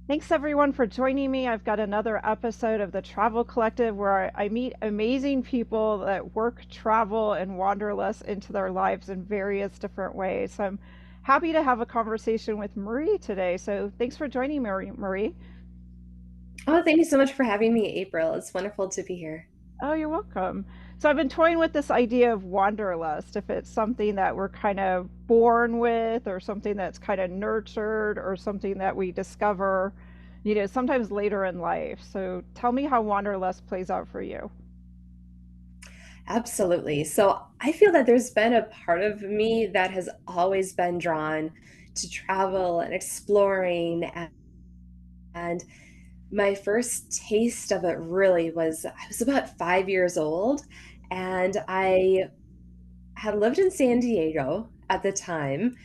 Thanks everyone for joining me. I've got another episode of the Travel Collective where I meet amazing people that work travel and wanderlust into their lives in various different ways. So I'm happy to have a conversation with Marie today. So thanks for joining me, Marie. Oh, thank you so much for having me, April. It's wonderful to be here. Oh, you're welcome. So I've been toying with this idea of wanderlust, if it's something that we're kind of born with or something that's kind of nurtured or something that we discover, sometimes later in life. So tell me how wanderlust plays out for you. Absolutely. So I feel that there's been a part of me that has always been drawn to travel and exploring. And my first taste of it really was I was about 5 years old, and I had lived in San Diego at the time.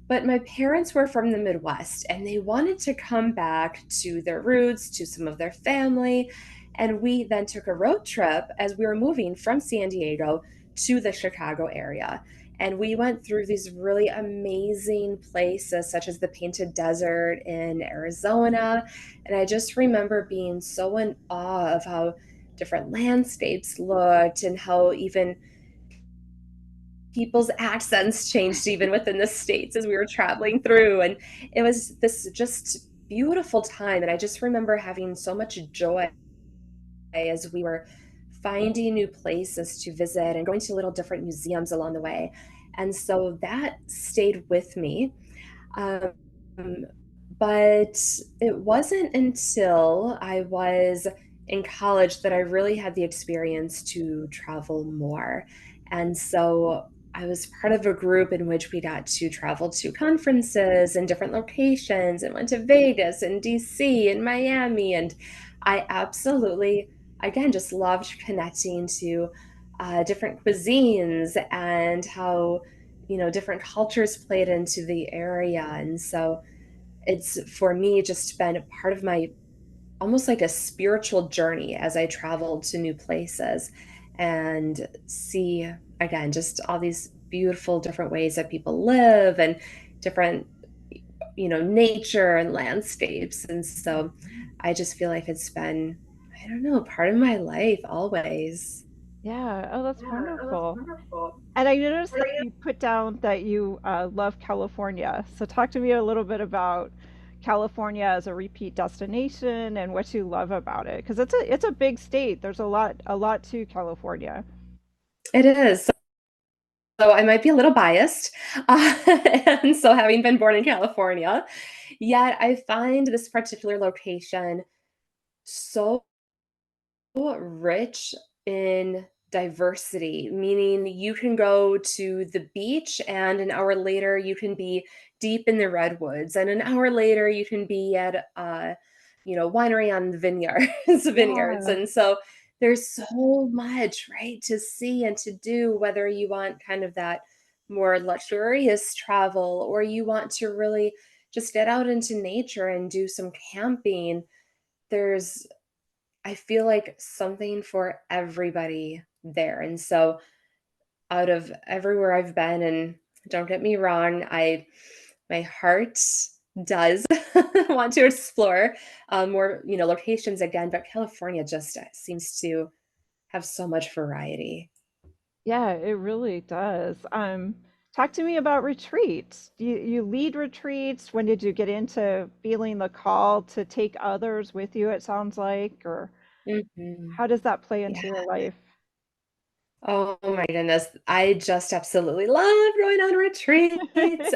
But my parents were from the Midwest and they wanted to come back to their roots, to some of their family. And we then took a road trip as we were moving from San Diego to the Chicago area. And we went through these really amazing places, such as the Painted Desert in Arizona. And I just remember being so in awe of how different landscapes looked and how even people's accents changed even within the states as we were traveling through. And it was this just beautiful time. And I just remember having so much joy as we were finding new places to visit and going to little different museums along the way. And so that stayed with me. Um, but it wasn't until I was in college that I really had the experience to travel more. And so I was part of a group in which we got to travel to conferences in different locations and went to Vegas and DC and Miami. And I absolutely, again, just loved connecting to different cuisines and how, different cultures played into the area. And so it's for me just been a part of my almost like a spiritual journey as I traveled to new places and see again just all these beautiful different ways that people live and different nature and landscapes. And so I just feel like it's been, I don't know, part of my life always. Yeah. Oh, that's Yeah, oh, that's wonderful. wonderful. And I noticed that you put down that you love California. So talk to me a little bit about California as a repeat destination and what you love about it, because it's a big state. There's a lot to California. It is. So I might be a little biased. And so having been born in California, yet I find this particular location so rich in diversity, meaning you can go to the beach and an hour later you can be deep in the redwoods, and an hour later you can be at winery on the vineyards. Yeah. And so there's so much, right, to see and to do, whether you want kind of that more luxurious travel or you want to really just get out into nature and do some camping. There's I feel like something for everybody there. And so out of everywhere I've been, and don't get me wrong, my heart does want to explore more, locations again, but California just seems to have so much variety. Yeah, it really does. Talk to me about retreats. You lead retreats. When did you get into feeling the call to take others with you, it sounds like, or Mhm. how does that play Yeah. into your life? Oh my goodness. I just absolutely love going on retreats.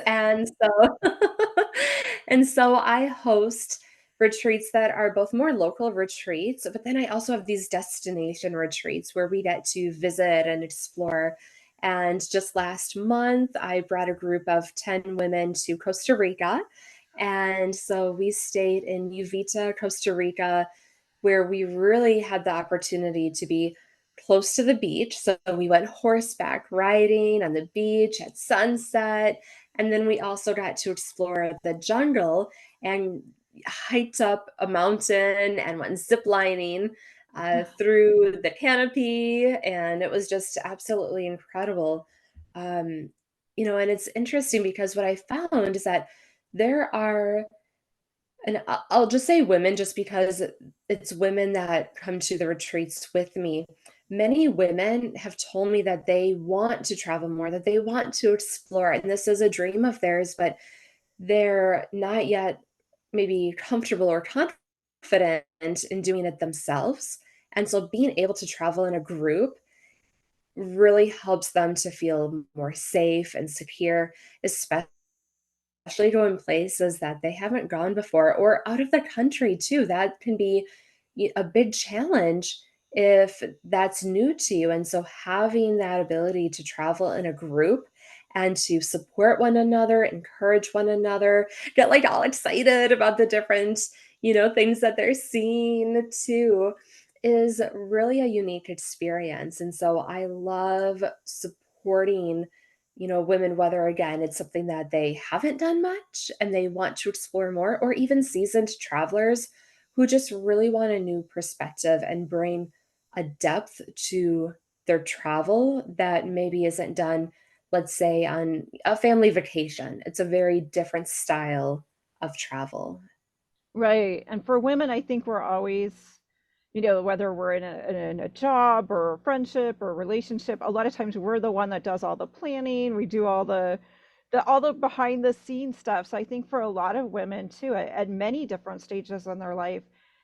And so I host retreats that are both more local retreats, but then I also have these destination retreats where we get to visit and explore. And just last month, I brought a group of 10 women to Costa Rica. And so we stayed in Uvita, Costa Rica, where we really had the opportunity to be close to the beach. So we went horseback riding on the beach at sunset. And then we also got to explore the jungle and hiked up a mountain and went zip lining through the canopy. And it was just absolutely incredible. Um, and it's interesting because what I found is that there are And I'll just say women just because it's women that come to the retreats with me. Many women have told me that they want to travel more, that they want to explore, and this is a dream of theirs, but they're not yet maybe comfortable or confident in doing it themselves. And so being able to travel in a group really helps them to feel more safe and secure, especially going places that they haven't gone before or out of the country too. That can be a big challenge if that's new to you. And so having that ability to travel in a group and to support one another, encourage one another, get like all excited about the different, things that they're seeing too is really a unique experience. And so I love supporting women, whether again, it's something that they haven't done much and they want to explore more, or even seasoned travelers who just really want a new perspective and bring a depth to their travel that maybe isn't done, let's say, on a family vacation. It's a very different style of travel. Right. And for women, I think we're always, whether we're in a job or a friendship or a relationship, a lot of times we're the one that does all the planning. We do all the behind the scenes stuff. So I think for a lot of women too, at many different stages in their life,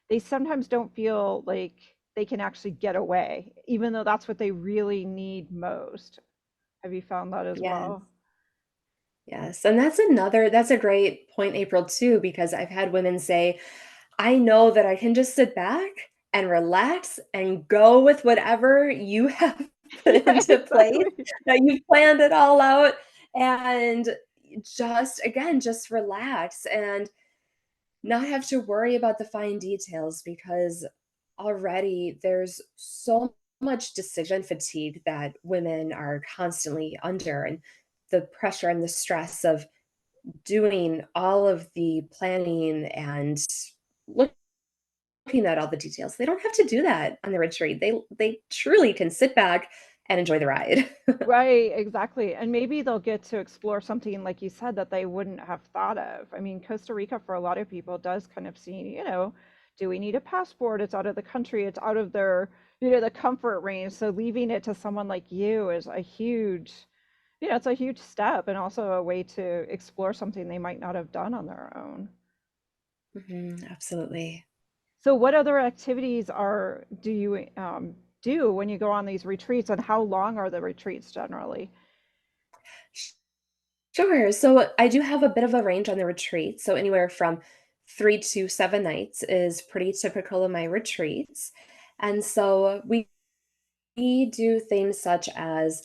they sometimes don't feel like they can actually get away, even though that's what they really need most. Have you found that as Yes. well? Yes. And that's a great point, April, too, because I've had women say, I know that I can just sit back and relax and go with whatever you have put Yeah, into place, exactly. that you've planned it all out, and just, again, just relax and not have to worry about the fine details because already there's so much decision fatigue that women are constantly under, and the pressure and the stress of doing all of the planning and looking at all the details. They don't have to do that on the retreat. They truly can sit back and enjoy the ride. Right, exactly. And maybe they'll get to explore something, like you said, that they wouldn't have thought of. I mean, Costa Rica for a lot of people does kind of seem, do we need a passport? It's out of the country, it's out of their, the comfort range. So leaving it to someone like you is a huge, it's a huge step and also a way to explore something they might not have done on their own. Absolutely. So what other activities do you do when you go on these retreats, and how long are the retreats generally? Sure. So I do have a bit of a range on the retreat. So anywhere from 3 to 7 nights is pretty typical of my retreats. And so we do things such as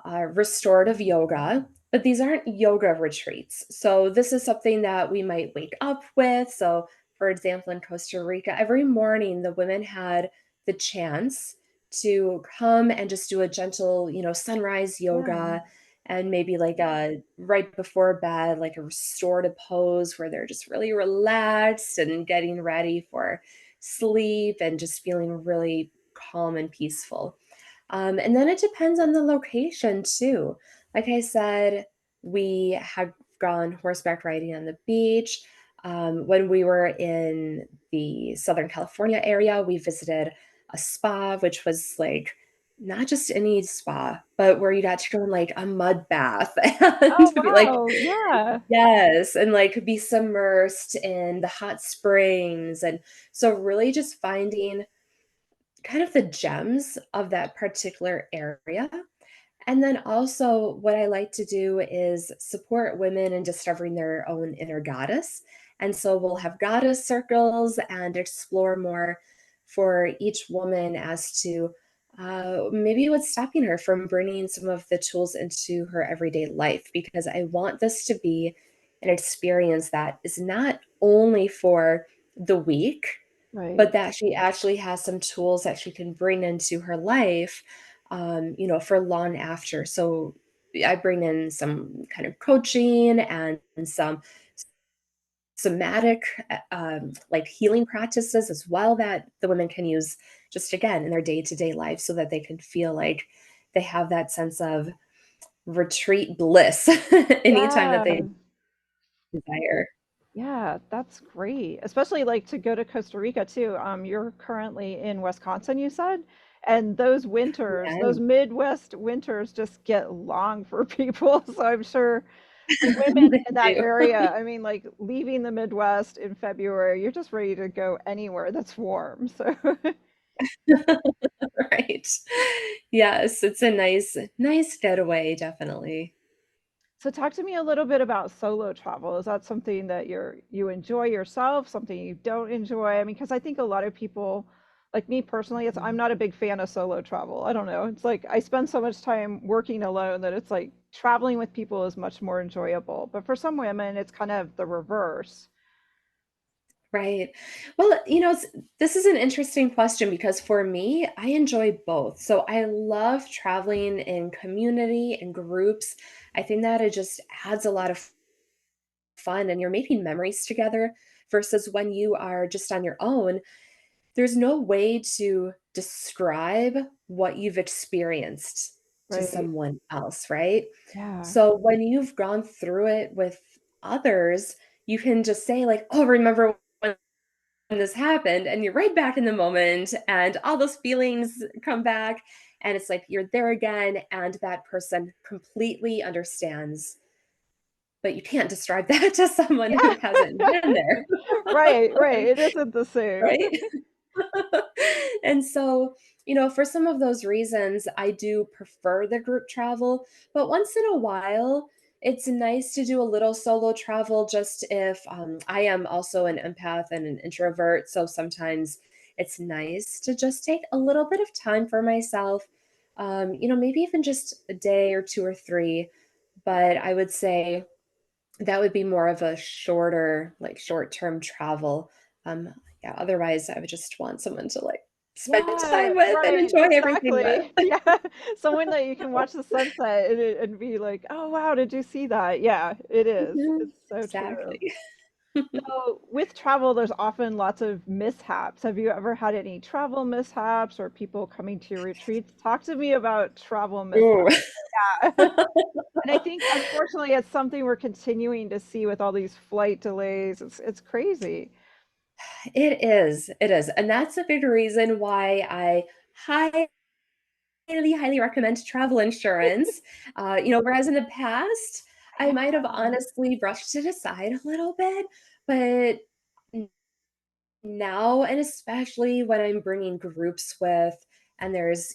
restorative yoga, but these aren't yoga retreats. So this is something that we might wake up with. So, for example, in Costa Rica, every morning the women had the chance to come and just do a gentle, sunrise Yeah. yoga, and maybe like a right before bed, like a restorative pose where they're just really relaxed and getting ready for sleep and just feeling really calm and peaceful. And then it depends on the location too. Like I said, we have gone horseback riding on the beach. When we were in the Southern California area, we visited a spa, which was like not just any spa, but where you got to go in like a mud bath Oh, and be like, wow. Yeah. yes, and like be submersed in the hot springs. And so, really, just finding kind of the gems of that particular area. And then also, what I like to do is support women in discovering their own inner goddess. And so we'll have goddess circles and explore more for each woman as to maybe what's stopping her from bringing some of the tools into her everyday life. Because I want this to be an experience that is not only for the week, but Right. that she actually has some tools that she can bring into her life, for long after. So I bring in some kind of coaching and some somatic, like healing practices as well that the women can use just again in their day to day life so that they can feel like they have that sense of retreat bliss anytime that Yeah. they desire. Yeah, that's great. Especially like to go to Costa Rica too. You're currently in Wisconsin, you said, and those winters, Yeah. those Midwest winters just get long for people. So I'm sure the women They in that do. area, I mean, like leaving the Midwest in February, you're just ready to go anywhere that's warm. So Right. Yes, it's a nice getaway, definitely. So talk to me a little bit about solo travel. Is that something that you enjoy yourself, something you don't enjoy? I mean, because I think a lot of people, like me personally, it's I'm Mhm. not a big fan of solo travel. I don't know. It's like I spend so much time working alone that it's like traveling with people is much more enjoyable. But for some women, it's kind of the reverse. Right. Well, this is an interesting question because for me, I enjoy both. So I love traveling in community and groups. I think that it just adds a lot of fun and you're making memories together versus when you are just on your own. There's no way to describe what you've experienced to Right. someone else, right? Yeah. So when you've gone through it with others, you can just say like, "Oh, remember when this happened?" And you're right back in the moment and all those feelings come back and it's like you're there again and that person completely understands. But you can't describe that to someone who Yeah. hasn't been there, Right, right. It isn't the same. right? And so, for some of those reasons, I do prefer the group travel, but once in a while, it's nice to do a little solo travel just if I am also an empath and an introvert. So sometimes it's nice to just take a little bit of time for myself, maybe even just a day or two or three. But I would say that would be more of a shorter, like short-term travel. Yeah, otherwise I would just want someone to like spend Yeah, time with and right, enjoy everything exactly. with. Yeah, someone that you can watch the sunset and be like, "Oh, wow, did you see that?" Yeah, it is. Mhm. It's so true. Exactly. So, with travel, there's often lots of mishaps. Have you ever had any travel mishaps or people coming to your retreats? Talk to me about travel Ooh. mishaps. Yeah. And I think, unfortunately, it's something we're continuing to see with all these flight delays. It's crazy. It is, and that's a big reason why I highly recommend travel insurance. Whereas in the past, I might have Yeah. honestly brushed it aside a little bit, but n now, and especially when I'm bringing groups with and there's,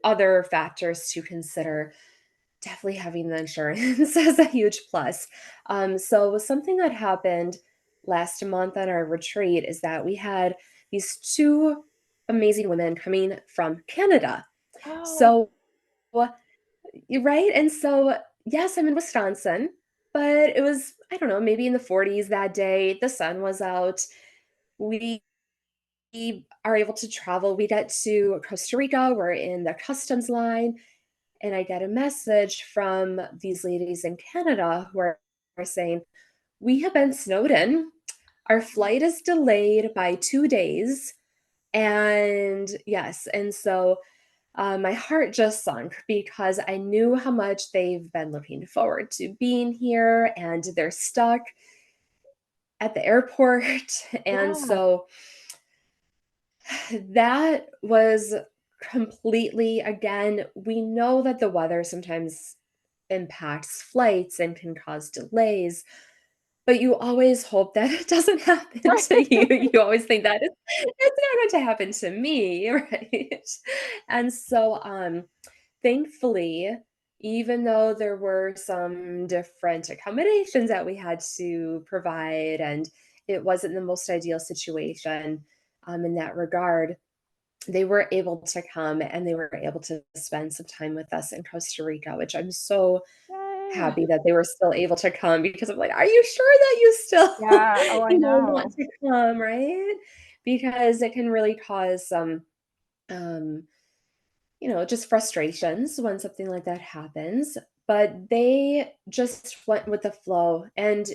other factors to consider, definitely having the insurance is a huge plus. So something that happened last month on our retreat is that we had these two amazing women coming from Canada. Oh, So you're right. And so yes, I'm in Wisconsin, but it was, I don't know, maybe in the 40s that day. The sun was out. We are able to travel. We get to Costa Rica. We're in the customs line and I get a message from these ladies in Canada who are saying, "We have been snowed in. Our flight is delayed by 2 days." And yes, and so my heart just sunk because I knew how much they've been looking forward to being here and they're stuck at the airport. And yeah, so that was completely, again, we know that the weather sometimes impacts flights and can cause delays, but you always hope that it doesn't happen to right. you. You always think that it's not going to happen to me, right? And so, thankfully, even though there were some different accommodations that we had to provide, and it wasn't the most ideal situation in that regard, they were able to come and they were able to spend some time with us in Costa Rica, which I'm so Yay. happy that they were still able to come because I'm like, "Are you sure that you still, Yeah, oh, I want know. to come?" Right? Because it can really cause some, um, just frustrations when something like that happens, but they just went with the flow, and,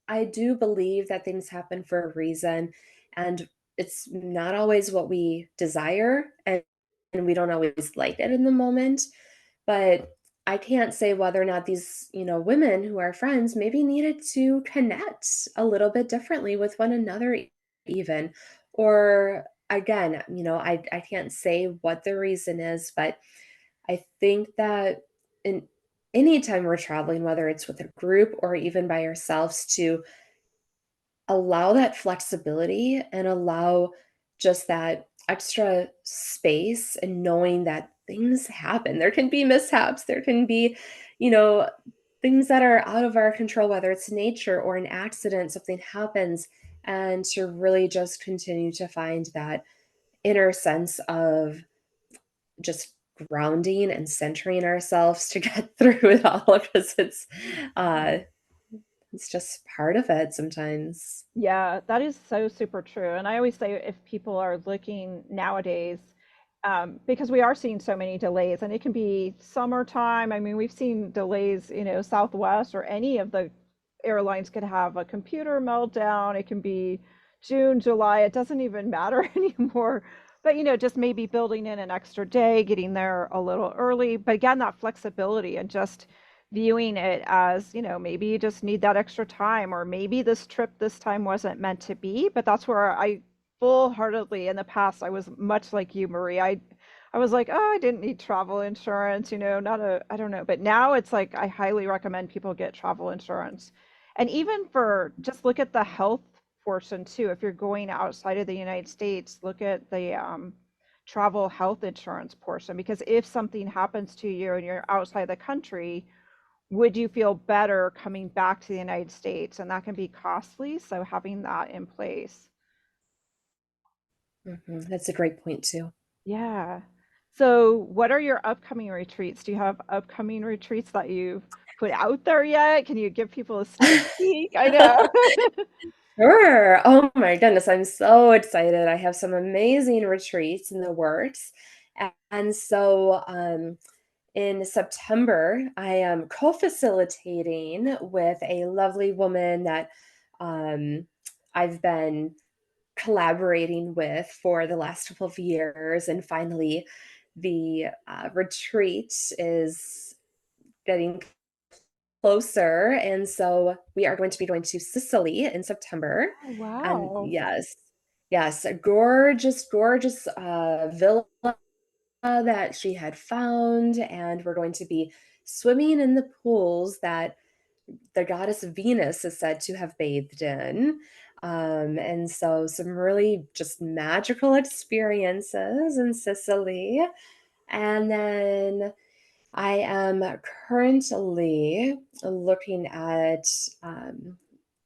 I do believe that things happen for a reason, and it's not always what we desire, and we don't always like it in the moment, but I can't say whether or not these, women who are friends maybe needed to connect a little bit differently with one another even. Or again, I can't say what the reason is, but I think that in anytime we're traveling, whether it's with a group or even by ourselves, to allow that flexibility and allow just that extra space and knowing that things happen. There can be mishaps, there can be, you know, things that are out of our control, whether it's nature or an accident, something happens, and to really just continue to find that inner sense of just grounding and centering ourselves to get through it all because uh it's just part of it sometimes. Yeah, that is so super true. And I always say if people are looking nowadays, because we are seeing so many delays, and it can be summertime. I mean, we've seen delays, Southwest or any of the airlines could have a computer meltdown. It can be June, July, it doesn't even matter anymore. But, just maybe building in an extra day, getting there a little early. But again, that flexibility and just viewing it as, maybe you just need that extra time, or maybe this trip this time wasn't meant to be. But that's where I full heartedly in the past, I was much like you, Marie. I was like, oh, I didn't need travel insurance, not a, I don't know. But now it's like, I highly recommend people get travel insurance. And even for just look at the health portion too. If you're going outside of the United States, look at the travel health insurance portion, because if something happens to you and you're outside the country, would you feel better coming back to the United States? And that can be costly. So having that in place. That's a great point too. Yeah. So what are your upcoming retreats? Do you have upcoming retreats that you've put out there yet? Can you give people a sneak peek? I know. Sure. Oh my goodness, I'm so excited. I have some amazing retreats in the works. And so in September, I am co-facilitating with a lovely woman that um, I've been collaborating with for the last couple of years. And finally, the retreat is getting closer. And so we are going to be going to Sicily in September. Oh, And wow. yes, a gorgeous, gorgeous villa that she had found. And we're going to be swimming in the pools that the goddess Venus is said to have bathed in. And so some really just magical experiences in Sicily. And then I am currently looking at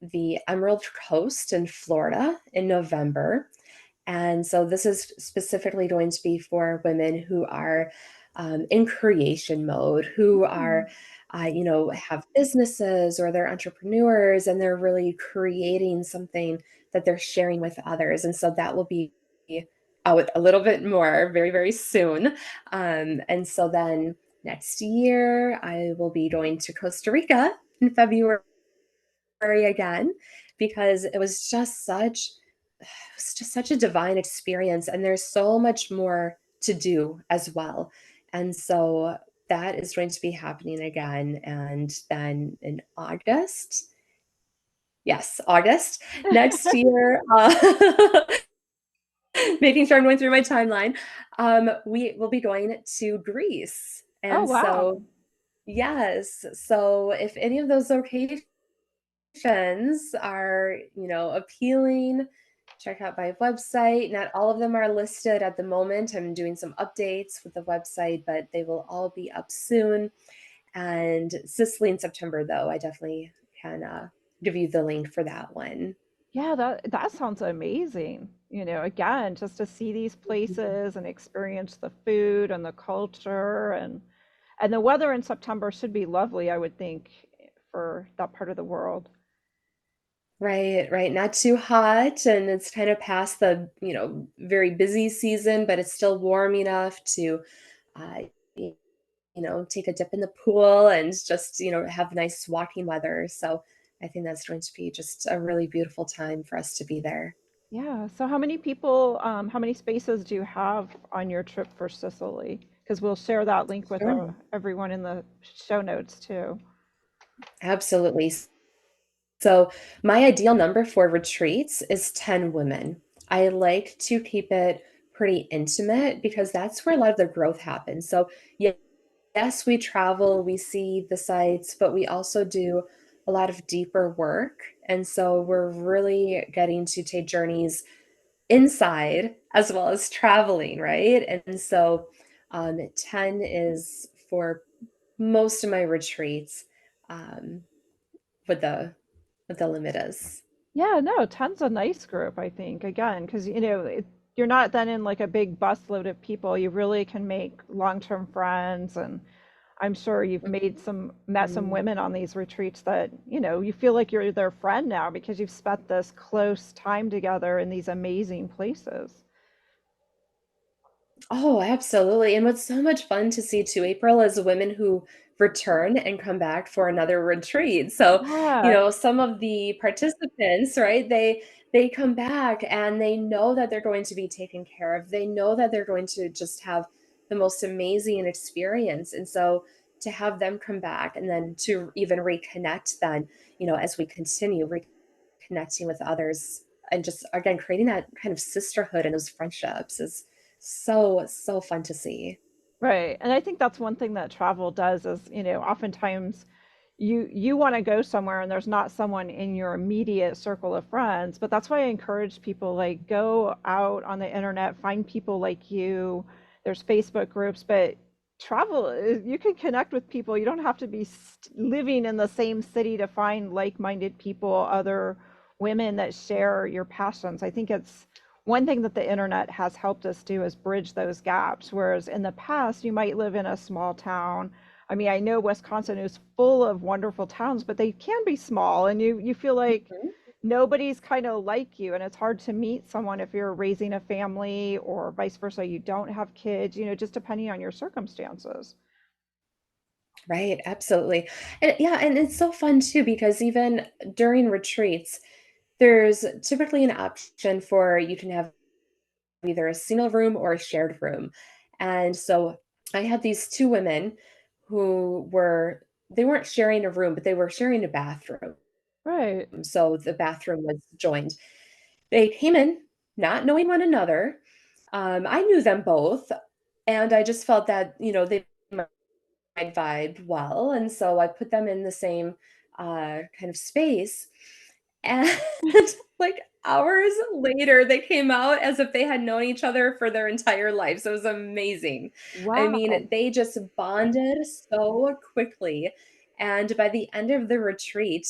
the Emerald Coast in Florida in November. And so this is specifically going to be for women who are in creation mode, who Hmm. are, have businesses or they're entrepreneurs and they're really creating something that they're sharing with others. And so that will be out a little bit more very, very soon. And so then next year, I will be going to Costa Rica in February again because it was just such a divine experience and there's so much more to do as well. And so that is going to be happening again. And then in August, yes, August next year, making sure I'm going through my timeline, we will be going to Greece. Oh, And wow. so, yes, so if any of those locations are, appealing, check out my website. Not all of them are listed at the moment. I'm doing some updates with the website, but they will all be up soon. And Sicily in September, though, I definitely can give you the link for that one. Yeah, that sounds amazing. Again, just to see these places and experience the food and the culture, and the weather in September should be lovely, I would think, for that part of the world. Right, right. Not too hot, and it's kind of past the, very busy season, but it's still warm enough to, uh, y- take a dip in the pool and just, have nice walking weather. So I think that's going to be just a really beautiful time for us to be there. Yeah. So how many people, how many spaces do you have on your trip for Sicily? because we'll share that link with Sure. everyone in the show notes too. Absolutely. So, my ideal number for retreats is 10 women. I like to keep it pretty intimate because that's where a lot of the growth happens. So, yes, we travel, we see the sights, but we also do a lot of deeper work. And so, we're really getting to take journeys inside as well as traveling, right? And so, 10 is for most of my retreats, um, what the limit is. Yeah, no, 10's a nice group, I think, again, because you're not then in like a big bus load of people. You really can make long-term friends, and I'm sure you've met some Mhm. women on these retreats that, you feel like you're their friend now because you've spent this close time together in these amazing places. Oh, absolutely. And what's so much fun to see too, April, is women who return and come back for another retreat. So, Yeah, some of the participants, right, they come back and they know that they're going to be taken care of. They know that they're going to just have the most amazing experience. And so to have them come back and then to even reconnect then, as we continue reconnecting with others and just again creating that kind of sisterhood and those friendships is so, so fun to see. right. And I think that's one thing that travel does is, oftentimes you want to go somewhere and there's not someone in your immediate circle of friends, but that's why I encourage people like go out on the internet, find people like you. There's Facebook groups, but travel you can connect with people. You don't have to be living in the same city to find like-minded people, other women that share your passions. I think it's one thing that the internet has helped us do is bridge those gaps, whereas in the past you might live in a small town. I mean, I know Wisconsin is full of wonderful towns, but they can be small, and you feel like Mhm. nobody's kind of like you, and it's hard to meet someone if you're raising a family or vice versa. You don't have kids, just depending on your circumstances. Right, absolutely. And yeah, and it's so fun too because even during retreats, there's typically an option for you can have either a single room or a shared room. And so I had these two women who they weren't sharing a room, but they were sharing a bathroom. Right. So the bathroom was joined. They came in not knowing one another. I knew them both, and I just felt that, they might vibe well, and so I put them in the same, kind of space, and, like, hours later, they came out as if they had known each other for their entire lives. It was amazing. I Wow. mean, they just bonded so quickly, and by the end of the retreat,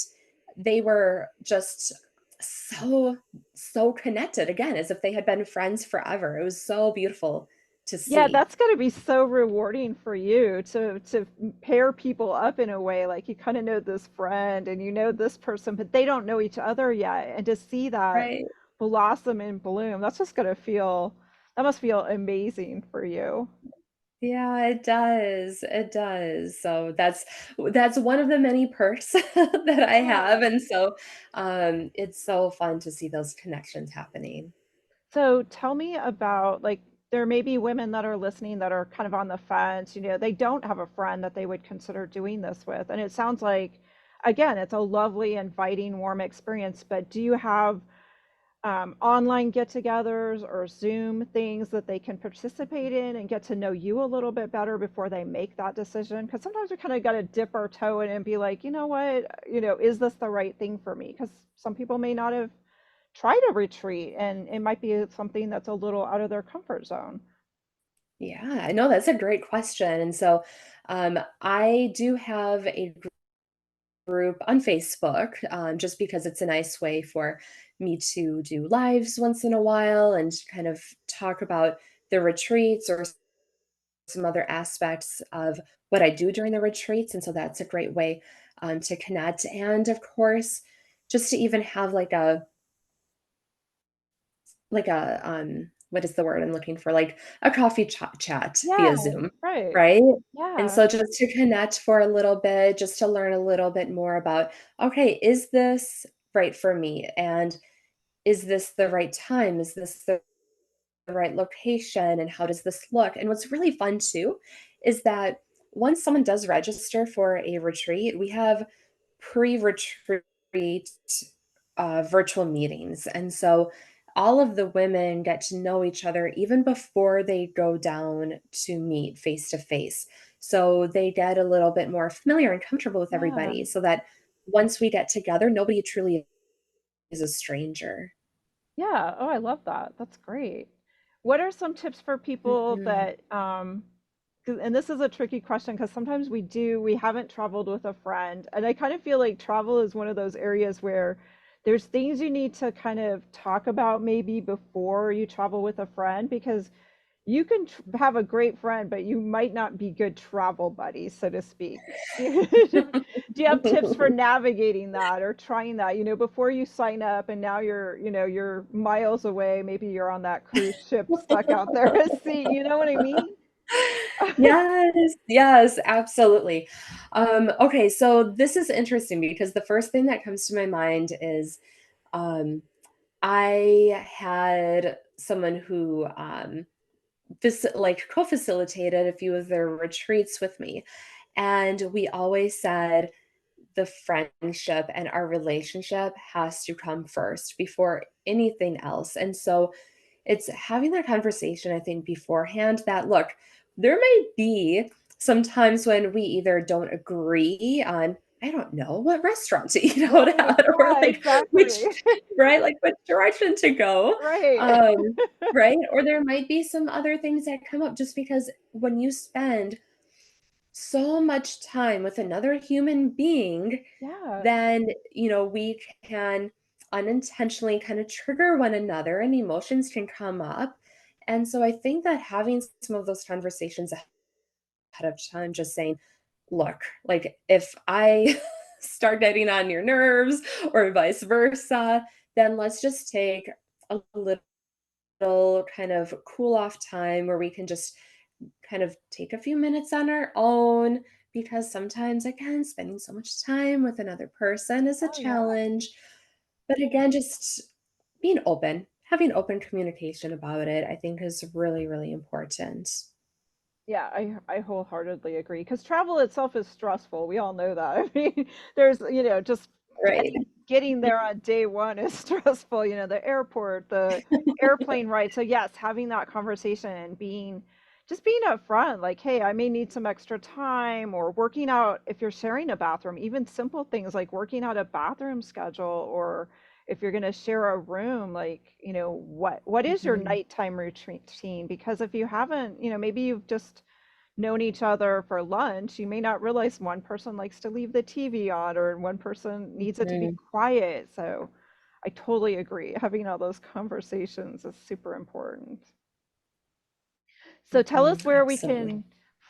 they were just so, so connected again, as if they had been friends forever. It was so beautiful to Yeah, see. that's gotta be so rewarding for you to pair people up in a way, like, you kinda know this friend and you know this person, but they don't know each other yet, and to see that Right. blossom and bloom, that's just gonna feel that must feel amazing for you. Yeah, it does, it does. So that's one of the many perks that I have, Yeah. and so, it's so fun to see those connections happening. So tell me about like there may be women that are listening that are kind of on the fence, they don't have a friend that they would consider doing this with. And it sounds like again, it's a lovely, inviting, warm experience, but do you have online get-togethers or Zoom things that they can participate in and get to know you a little bit better before they make that decision? Because sometimes we kind of got to dip our toe in and be like, you know what, is this the right thing for me? Because some people may not have tried a retreat and it might be something that's a little out of their comfort zone. Yeah, I know that's a great question, and so, I do have a group on Facebook, just because it's a nice way for me to do lives once in a while and kind of talk about the retreats or some other aspects of what I do during the retreats, and so that's a great way, to connect, and of course, just to even have what is the word I'm looking for? Like a coffee chat Yeah, via Zoom, right. right? And Yeah. so just to connect for a little bit, just to learn a little bit more about, okay, is this right for me? And is this the right time? Is this the right location and how does this look? And what's really fun too is that once someone does register for a retreat, we have pre-retreat virtual meetings. And so all of the women get to know each other even before they go down to meet face to face. So they get a little bit more familiar and comfortable with Yeah. everybody so that once we get together, nobody truly is a stranger. Yeah. Oh, I love that. That's great. What are some tips for people Mhm. that, and this is a tricky question because sometimes we haven't traveled with a friend. And I kind of feel like travel is one of those areas where there's things you need to kind of talk about maybe before you travel with a friend because you can have a great friend, but you might not be good travel buddies, so to speak. Do you have tips for navigating that or trying that, before you sign up and now you're miles away, maybe you're on that cruise ship stuck out there at sea, you know what I mean? Yes, yes, absolutely. Okay, so this is interesting because the first thing that comes to my mind is um, I had someone who like co-facilitated a few of their retreats with me, and we always said the friendship and our relationship has to come first before anything else. And so it's having that conversation, I think, beforehand that look, there may be some times when we either don't agree on, I don't know, what restaurant to eat out Right. at, or Yeah, like which, exactly. right, like which direction to go. Right. Um, right. Or there might be some other things that come up just because when you spend so much time with another human being, Yeah. then, we can unintentionally kind of trigger one another and emotions can come up. And so I think that having some of those conversations ahead of time, just saying, look, like if I start getting on your nerves or vice versa, then let's just take a little kind of cool off time where we can just kind of take a few minutes on our own because sometimes again spending so much time with another person is a Oh, yeah. challenge, but again just being open, having open communication about it, I think is really really important. Yeah, I wholeheartedly agree because travel itself is stressful. We all know that. I mean, there's, just Right. getting there on day one is stressful, the airport, the airplane ride. So yes, having that conversation and being upfront, like, hey, I may need some extra time or working out if you're sharing a bathroom, even simple things like working out a bathroom schedule or if you're going to share a room, like, what is your Mhm. nighttime routine? Because if you haven't, maybe you've just known each other for lunch, you may not realize one person likes to leave the TV on or one person needs it to be Mhm. quiet. So I totally agree. Having all those conversations is super important. So tell us Mhm. where we Absolutely. can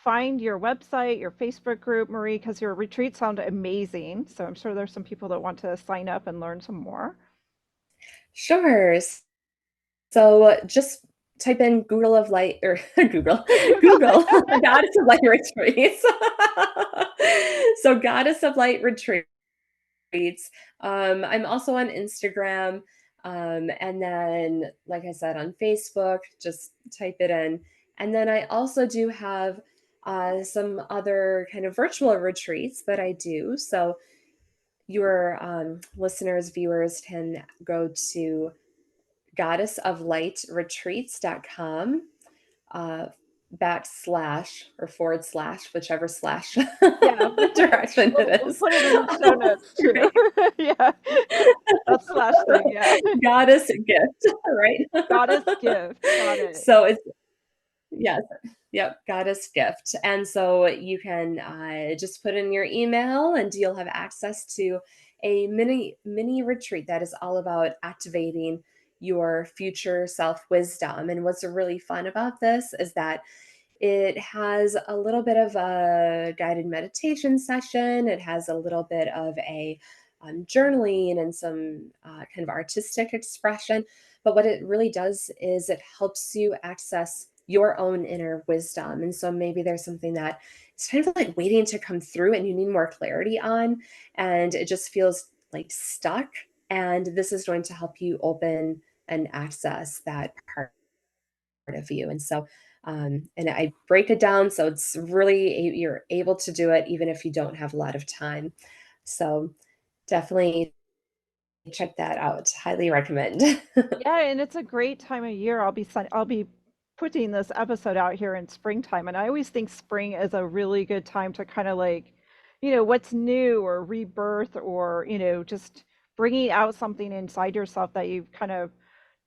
find your website, your Facebook group, Marie, because your retreats sound amazing. So I'm sure there's some people that want to sign up and learn some more. Sure. So just type in Google of Light or Google, Google. Google Goddess of Light Retreats. So Goddess of Light Retreats. I'm also on Instagram. And then, like I said, on Facebook, just type it in. And then I also do have some other kind of virtual retreats that I do. So your listeners, viewers can go to goddessoflightretreats.com uh, backslash or forward slash, whichever slash Yeah, direction it we'll is. put it in the show notes too. Right. Yeah, that slash thing. Yeah, Goddess gift, right? goddess gift. Got it. So it's, yes, yep, goddess gift. And so you can just put in your email and you'll have access to a mini retreat that is all about activating your future self wisdom. And what's really fun about this is that it has a little bit of a guided meditation session. It has a little bit of a journaling and some kind of artistic expression. But what it really does is it helps you access your own inner wisdom. And so maybe there's something that it's kind of like waiting to come through and you need more clarity on, and it just feels like stuck. And this is going to help you open and access that part of you. And so, and I break it down so it's really you're able to do it even if you don't have a lot of time. So definitely check that out. Highly recommend. Yeah, and it's a great time of year. I'll be putting this episode out here in springtime, and I always think spring is a really good time to kind of like, what's new or rebirth or, just bringing out something inside yourself that you've kind of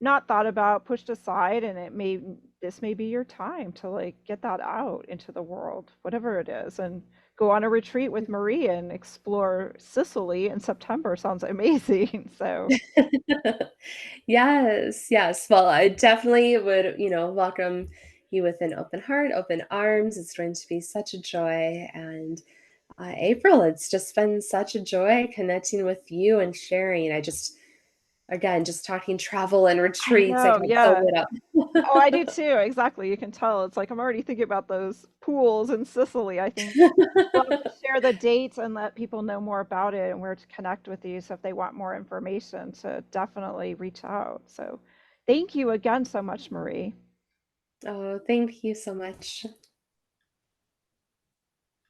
not thought about, pushed aside, and this may be your time to like get that out into the world, whatever it is, and go on a retreat with Marie and explore Sicily in September. Sounds amazing. So. Yes, yes. Well, I definitely would, welcome you with an open heart, open arms. It's going to be such a joy. And April, it's just been such a joy connecting with you and sharing. Again, just talking travel and I retreats, I know, got so yeah. lit up. Oh, I do too. Exactly. You can tell. It's like I'm already thinking about those pools in Sicily. I think we'll have to share the dates and let people know more about it and where to connect with you. So if they want more information, to definitely reach out. So thank you again so much, Marie. Oh, thank you so much.